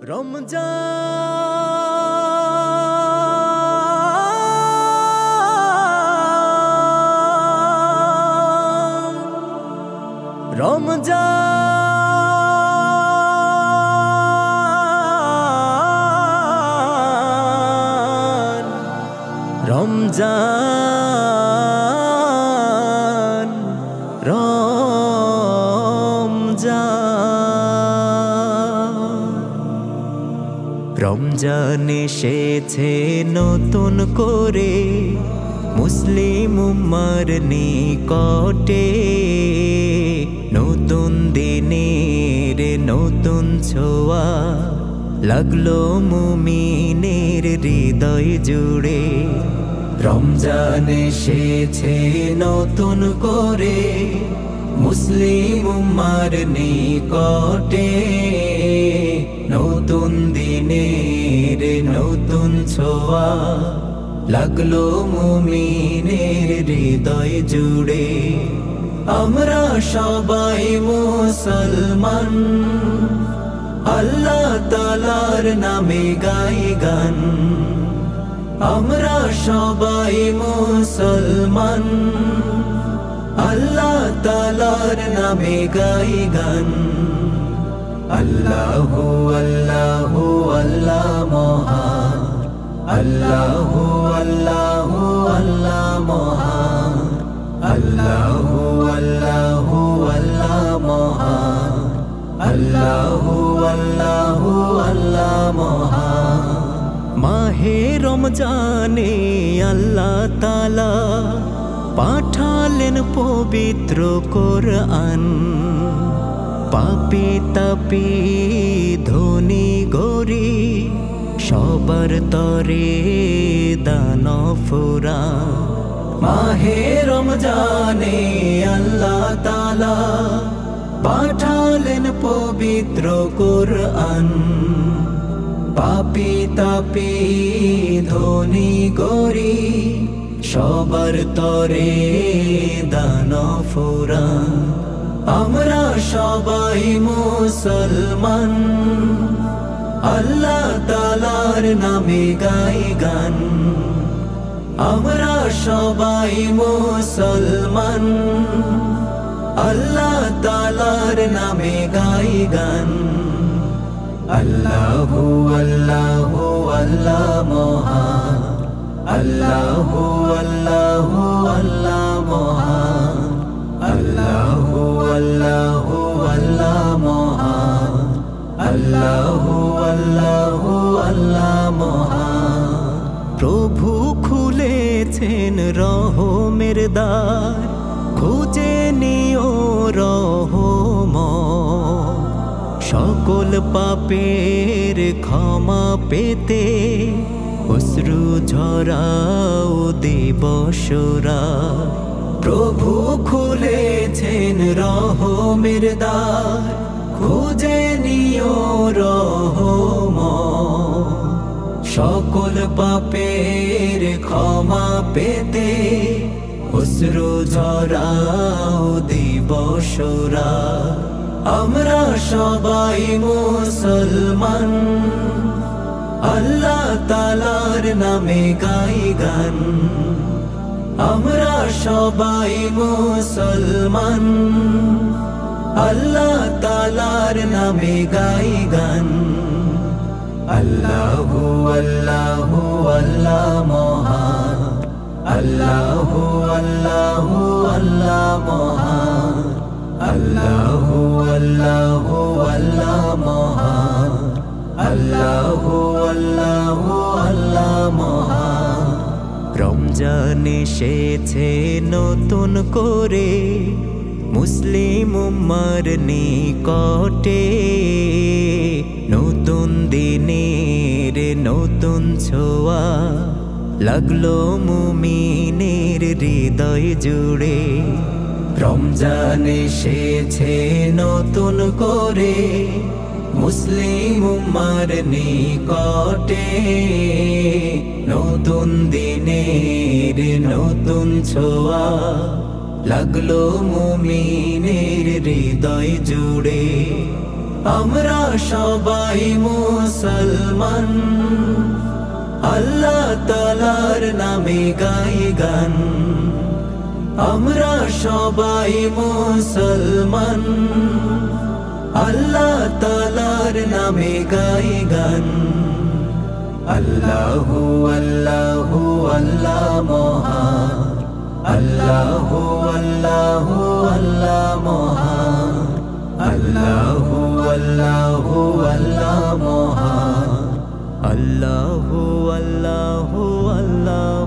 রমজান এসেছে নতুন করে মুসলিম উম্মার নিকটে, নতুন দিনের নতুন ছোঁয়া লাগলো মুমিনের হৃদয় জুড়ে। রমজান এসেছে নতুন করে মুসলিম উম্মার নিকটে, নতুন দিনের নতুন ছোঁয়া লাগলো মুমিনের হৃদয় জুড়ে। আমরা সবাই মুসলমান, আল্লাহ তাআলার নামে গাই গান। আমরা সবাই মুসলমান, আল্লাহ তাআলার নামে গাই গান। আল্লাহু আল্লাহু আল্লাহ মহান, আল্লাহু আল্লাহু আল্লাহ মহান, আল্লাহু আল্লাহু আল্লাহ মহান, আল্লাহু আল্লাহু আল্লাহ মহান। মাহে রমজানে আল্লাহ তাআলা পাঠালেন পবিত্র কোরআন, পাপী তাপী ধনী গরিব সবার তরে দান ফুরান। মাহে রমজানে আল্লাহ তাআলা পাঠালেন পবিত্র কোরআন, পাপী তাপী ধনী গরিব সবার তরে দান ফুরান। আমরা সবাই মুসলমান, আল্লাহ তাআলার নামে গাই গান। আমরা সবাই মুসলমান, আল্লাহ তাআলার নামে গাই গান। আল্লাহু আল্লাহু আল্লাহ মহান, আল্লাহু আল্লাহু আল্লাহ মহান, আল্লাহু আল্লাহু আল্লাহ মহান, আল্লাহু আল্লাহু আল্লাহ মহান। প্রভু খুলেছেন রহমের দ্বার, খুঁজে নিও রহমত। সকল পাপের ক্ষমা পেতে অশ্রু ঝরাও দিবসরাত। প্রভু খুলেছেন রহমের দ্বার, খুঁজে নিও রহমত। সকল পাপের ক্ষমা পেতে অশ্রু ঝরাও দিবসরাত। আমরা সবাই মুসলমান, আল্লাহ তাআলার নামে গাই গান। আমরা সবাই মুসলমান, আল্লাহ তাআলার নামে গাই গান। আল্লাহু আল্লাহু আল্লাহ মহান, আল্লাহু আল্লাহু আল্লাহ মহান, আল্লাহু আল্লাহু আল্লাহ মহান, আল্লাহু আল্লাহু আল্লাহ মহান। রমজান এসেছে নতুন করে মুসলিম উম্মার নিকটে, নতুন দিনের নতুন ছোঁয়া লাগলো মুমিনের হৃদয় জুড়ে। রমজান এসেছে নতুন করে মুসলিম উম্মার নিকটে, নতুন দিনের নতুন ছোঁয়া লাগলো মুমিনের হৃদয় জুড়ে। আমরা সবাই মুসলমান, আল্লাহ তাআলার নামে গাই গান। আমরা সবাই মুসলমান, আল্লাহ তাআলার নামে গাই গান। আল্লাহু আল্লাহু আল্লাহ মহান, আল্লাহু আল্লাহু আল্লাহ মহান, আল্লাহু আল্লাহু আল্লাহ মহান, আল্লাহু আল্লাহু আল্লাহ